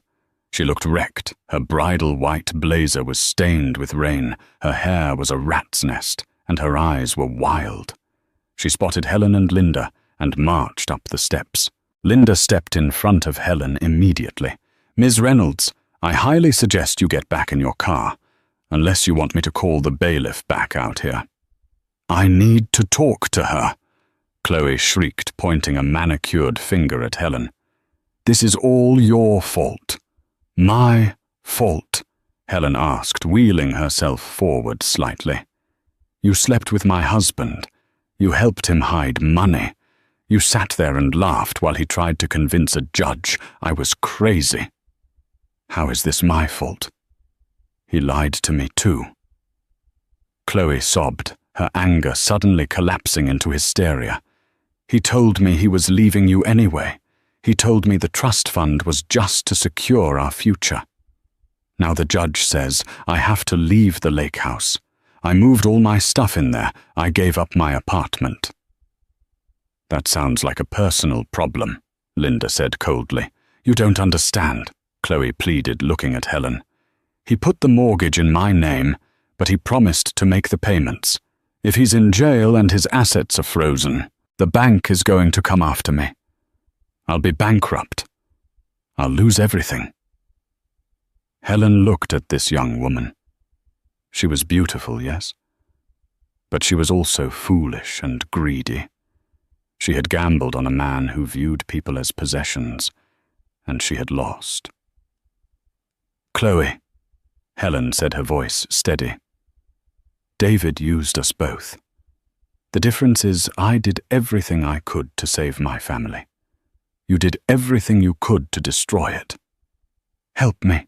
She looked wrecked. Her bridal white blazer was stained with rain, her hair was a rat's nest, and her eyes were wild. She spotted Helen and Linda and marched up the steps. Linda stepped in front of Helen immediately. Ms. Reynolds, I highly suggest you get back in your car, unless you want me to call the bailiff back out here. I need to talk to her, Chloe shrieked, pointing a manicured finger at Helen. This is all your fault. My fault, Helen asked, wheeling herself forward slightly. You slept with my husband. You helped him hide money. You sat there and laughed while he tried to convince a judge I was crazy. How is this my fault? He lied to me too. Chloe sobbed, her anger suddenly collapsing into hysteria. He told me he was leaving you anyway. He told me the trust fund was just to secure our future. Now the judge says I have to leave the lake house. I moved all my stuff in there. I gave up my apartment. That sounds like a personal problem, Linda said coldly. You don't understand, Chloe pleaded, looking at Helen. He put the mortgage in my name, but he promised to make the payments. If he's in jail and his assets are frozen, the bank is going to come after me. I'll be bankrupt. I'll lose everything. Helen looked at this young woman. She was beautiful, yes, but she was also foolish and greedy. She had gambled on a man who viewed people as possessions, and she had lost. "Chloe," Helen said, her voice steady. "David used us both. The difference is I did everything I could to save my family. You did everything you could to destroy it. Help me,"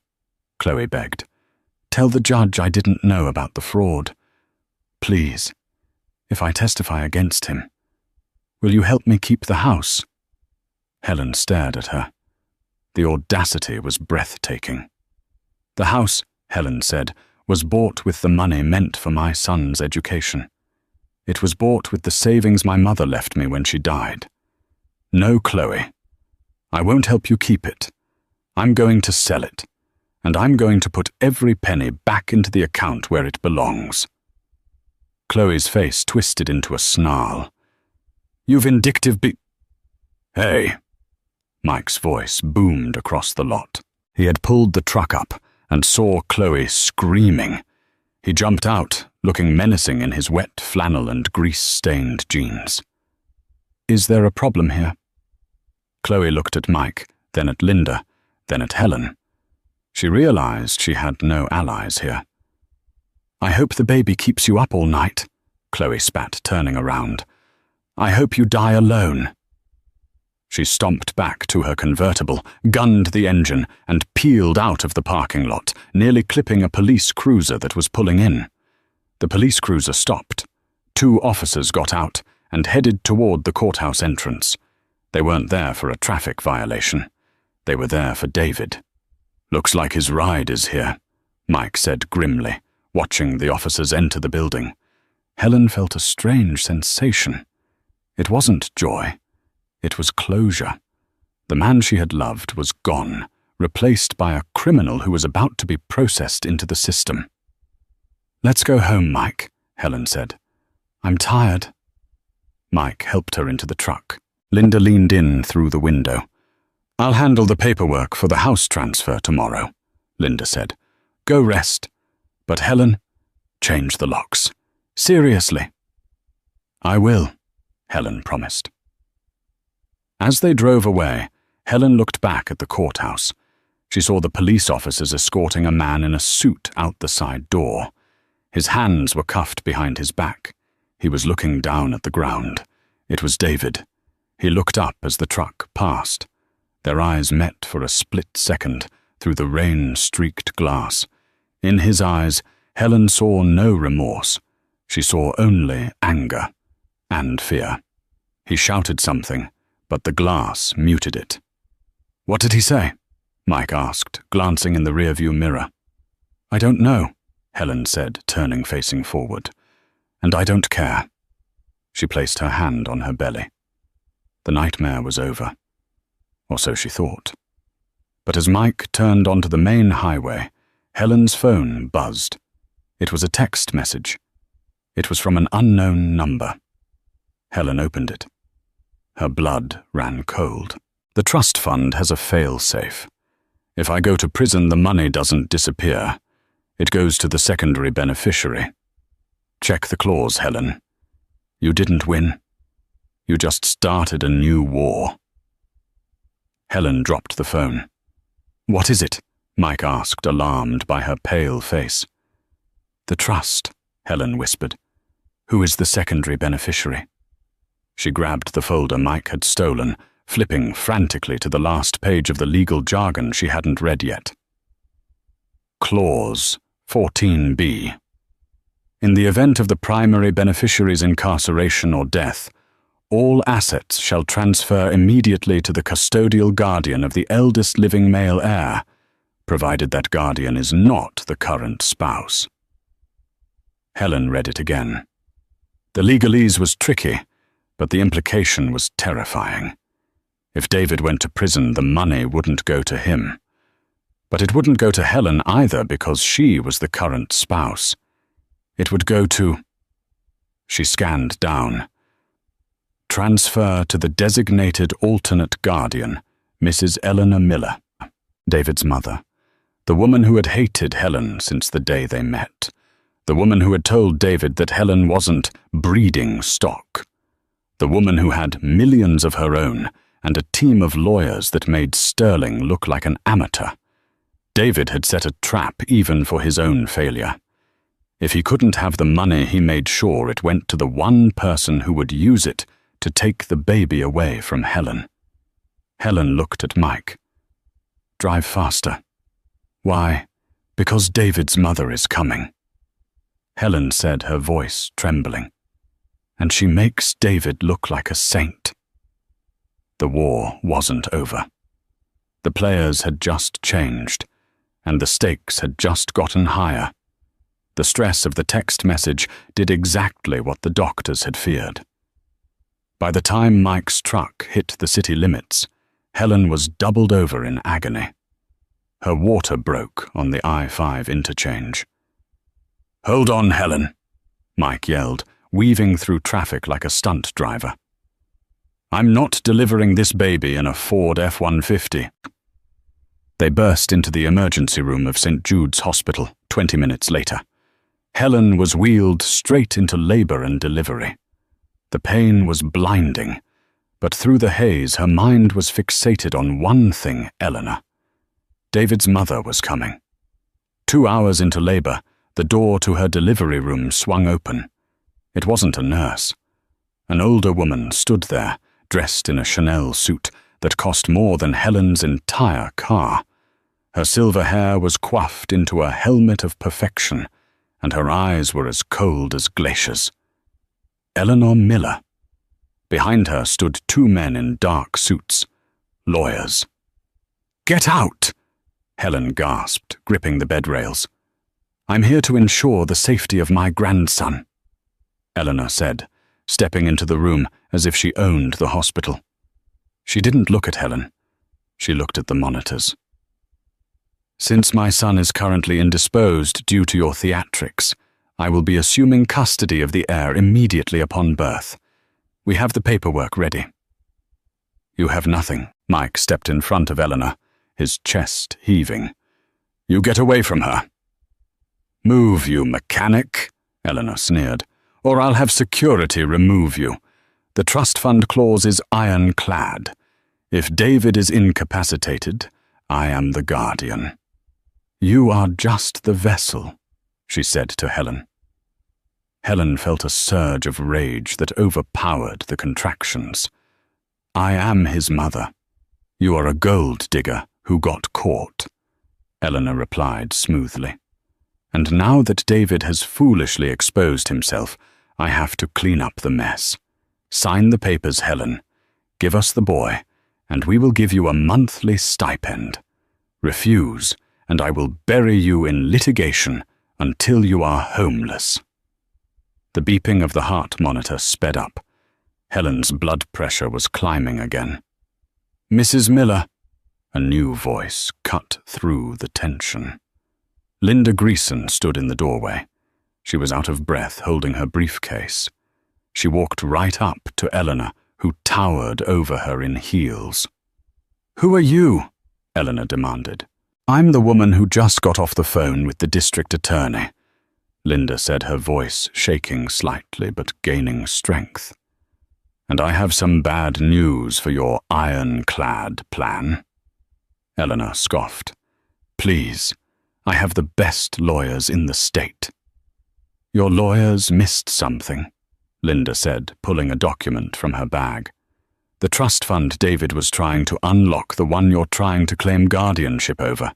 Chloe begged. "Tell the judge I didn't know about the fraud. Please, if I testify against him, will you help me keep the house?" Helen stared at her. The audacity was breathtaking. "The house," Helen said, "was bought with the money meant for my son's education. It was bought with the savings my mother left me when she died. No, Chloe, I won't help you keep it. I'm going to sell it, and I'm going to put every penny back into the account where it belongs." Chloe's face twisted into a snarl. "You vindictive Hey!" Mike's voice boomed across the lot. He had pulled the truck up and saw Chloe screaming. He jumped out, looking menacing in his wet flannel and grease-stained jeans. "Is there a problem here?" Chloe looked at Mike, then at Linda, then at Helen. She realized she had no allies here. "I hope the baby keeps you up all night," Chloe spat, turning around. "I hope you die alone." She stomped back to her convertible, gunned the engine, and peeled out of the parking lot, nearly clipping a police cruiser that was pulling in. The police cruiser stopped. 2 officers got out and headed toward the courthouse entrance. They weren't there for a traffic violation. They were there for David. "Looks like his ride is here," Mike said grimly, watching the officers enter the building. Helen felt a strange sensation. It wasn't joy. It was closure. The man she had loved was gone, replaced by a criminal who was about to be processed into the system. "Let's go home, Mike," Helen said. "I'm tired." Mike helped her into the truck. Linda leaned in through the window. "I'll handle the paperwork for the house transfer tomorrow," Linda said. "Go rest. But Helen, change the locks. Seriously." "I will," Helen promised. As they drove away, Helen looked back at the courthouse. She saw the police officers escorting a man in a suit out the side door. His hands were cuffed behind his back. He was looking down at the ground. It was David. He looked up as the truck passed. Their eyes met for a split second through the rain-streaked glass. In his eyes, Helen saw no remorse. She saw only anger and fear. He shouted something, but the glass muted it. "What did he say?" Mike asked, glancing in the rearview mirror. "I don't know," Helen said, turning facing forward. "And I don't care." She placed her hand on her belly. The nightmare was over. Or so she thought. But as Mike turned onto the main highway, Helen's phone buzzed. It was a text message. It was from an unknown number. Helen opened it. Her blood ran cold. "The trust fund has a fail-safe. If I go to prison, the money doesn't disappear. It goes to the secondary beneficiary. Check the clause, Helen. You didn't win. You just started a new war." Helen dropped the phone. "What is it?" Mike asked, alarmed by her pale face. "The trust," Helen whispered. "Who is the secondary beneficiary?" She grabbed the folder Mike had stolen, flipping frantically to the last page of the legal jargon she hadn't read yet. Clause 14b. In the event of the primary beneficiary's incarceration or death, all assets shall transfer immediately to the custodial guardian of the eldest living male heir, provided that guardian is not the current spouse. Helen read it again. The legalese was tricky, but the implication was terrifying. If David went to prison, the money wouldn't go to him. But it wouldn't go to Helen either because she was the current spouse. It would go to... She scanned down. Transfer to the designated alternate guardian, Mrs. Eleanor Miller, David's mother. The woman who had hated Helen since the day they met. The woman who had told David that Helen wasn't breeding stock. The woman who had millions of her own and a team of lawyers that made Sterling look like an amateur. David had set a trap even for his own failure. If he couldn't have the money, he made sure it went to the one person who would use it to take the baby away from Helen. Helen looked at Mike. "Drive faster." "Why?" "Because David's mother is coming." Helen said, her voice trembling. "And she makes David look like a saint." The war wasn't over. The players had just changed, and the stakes had just gotten higher. The stress of the text message did exactly what the doctors had feared. By the time Mike's truck hit the city limits, Helen was doubled over in agony. Her water broke on the I-5 interchange. "Hold on, Helen," Mike yelled, weaving through traffic like a stunt driver. "I'm not delivering this baby in a Ford F-150. They burst into the emergency room of St. Jude's Hospital 20 minutes later. Helen was wheeled straight into labor and delivery. The pain was blinding, but through the haze her mind was fixated on one thing, Eleanor. David's mother was coming. 2 hours into labor, the door to her delivery room swung open. It wasn't a nurse. An older woman stood there, dressed in a Chanel suit that cost more than Helen's entire car. Her silver hair was coiffed into a helmet of perfection, and her eyes were as cold as glaciers. Eleanor Miller. Behind her stood 2 men in dark suits, lawyers. "Get out!" Helen gasped, gripping the bed rails. "I'm here to ensure the safety of my grandson," Eleanor said, stepping into the room as if she owned the hospital. She didn't look at Helen. She looked at the monitors. "Since my son is currently indisposed due to your theatrics, I will be assuming custody of the heir immediately upon birth. We have the paperwork ready." "You have nothing." Mike stepped in front of Eleanor, his chest heaving. "You get away from her." "Move, you mechanic," Eleanor sneered, "or I'll have security remove you. The trust fund clause is ironclad. If David is incapacitated, I am the guardian." "You are just the vessel," she said to Helen. Helen felt a surge of rage that overpowered the contractions. "I am his mother. You are a gold digger who got caught," Eleanor replied smoothly. "And now that David has foolishly exposed himself, I have to clean up the mess. Sign the papers, Helen. Give us the boy, and we will give you a monthly stipend. Refuse, and I will bury you in litigation until you are homeless." The beeping of the heart monitor sped up. Helen's blood pressure was climbing again. "Mrs. Miller," a new voice cut through the tension. Linda Greason stood in the doorway. She was out of breath, holding her briefcase. She walked right up to Eleanor, who towered over her in heels. "Who are you?" Eleanor demanded. "I'm the woman who just got off the phone with the district attorney," Linda said, her voice shaking slightly but gaining strength. "And I have some bad news for your ironclad plan." Eleanor scoffed. "Please, I have the best lawyers in the state." "Your lawyers missed something," Linda said, pulling a document from her bag. "The trust fund David was trying to unlock, the one you're trying to claim guardianship over.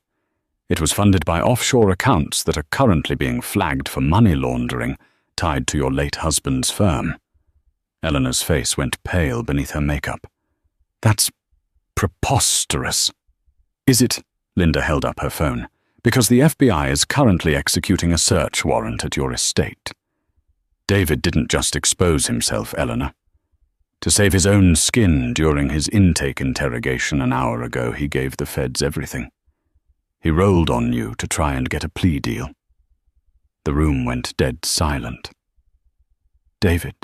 It was funded by offshore accounts that are currently being flagged for money laundering tied to your late husband's firm." Eleanor's face went pale beneath her makeup. "That's preposterous." "Is it?" Linda held up her phone. "Because the FBI is currently executing a search warrant at your estate." David didn't just expose himself, Eleanor. To save his own skin during his intake interrogation an hour ago, he gave the feds everything. He rolled on you to try and get a plea deal. The room went dead silent. "David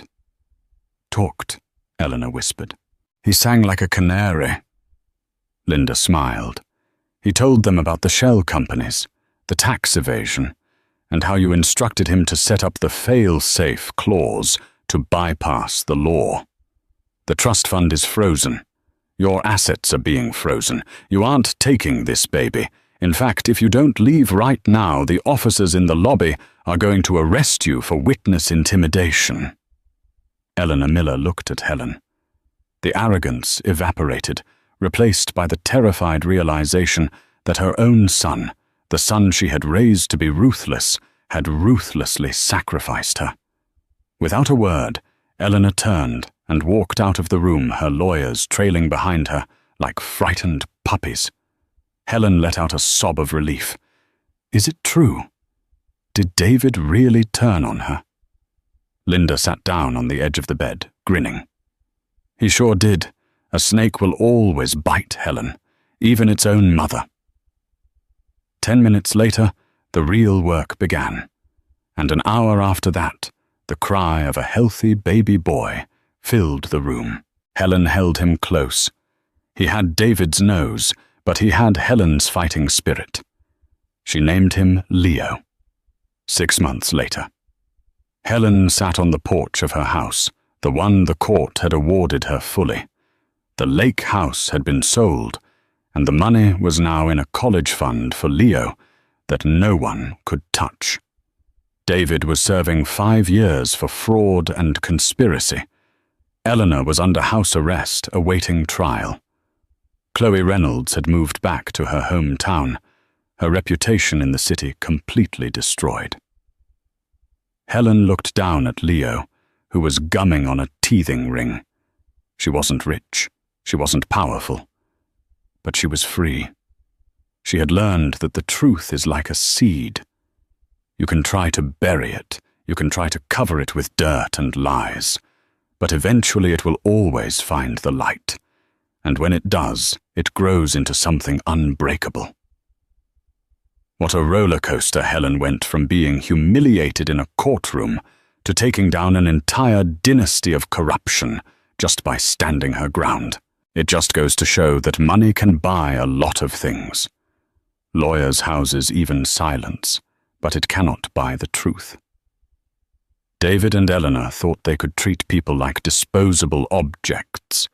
talked," Eleanor whispered. "He sang like a canary." Linda smiled. He told them about the shell companies, the tax evasion, and how you instructed him to set up the fail-safe clause to bypass the law. The trust fund is frozen. Your assets are being frozen. You aren't taking this baby. In fact, if you don't leave right now, the officers in the lobby are going to arrest you for witness intimidation. Eleanor Miller looked at Helen. The arrogance evaporated, replaced by the terrified realization that her own son, the son she had raised to be ruthless, had ruthlessly sacrificed her. Without a word, Eleanor turned and walked out of the room, her lawyers trailing behind her like frightened puppies. Helen let out a sob of relief. Is it true? Did David really turn on her? Linda sat down on the edge of the bed, grinning. He sure did. A snake will always bite, Helen, even its own mother. 10 minutes later, the real work began, and an hour after that, the cry of a healthy baby boy filled the room. Helen held him close. He had David's nose, but he had Helen's fighting spirit. She named him Leo. 6 months later. Helen sat on the porch of her house, the one the court had awarded her fully. The lake house had been sold, and the money was now in a college fund for Leo that no one could touch. David was serving 5 years for fraud and conspiracy. Eleanor was under house arrest, awaiting trial. Chloe Reynolds had moved back to her hometown, her reputation in the city completely destroyed. Helen looked down at Leo, who was gumming on a teething ring. She wasn't rich, she wasn't powerful, but she was free. She had learned that the truth is like a seed. You can try to bury it, you can try to cover it with dirt and lies, but eventually it will always find the light, and when it does, it grows into something unbreakable. What a roller coaster Helen went from being humiliated in a courtroom to taking down an entire dynasty of corruption just by standing her ground. It just goes to show that money can buy a lot of things. Lawyers' houses even silence, but it cannot buy the truth. David and Eleanor thought they could treat people like disposable objects,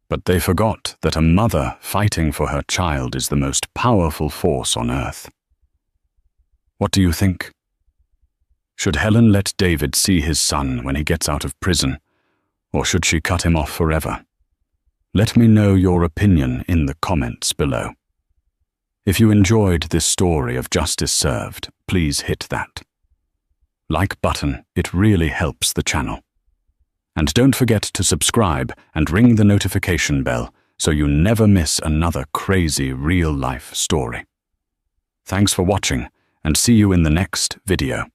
but they forgot that a mother fighting for her child is the most powerful force on earth. What do you think? Should Helen let David see his son when he gets out of prison, or should she cut him off forever? Let me know your opinion in the comments below. If you enjoyed this story of justice served, please hit that like button. It really helps the channel. And don't forget to subscribe and ring the notification bell so you never miss another crazy real-life story. Thanks for watching, and see you in the next video.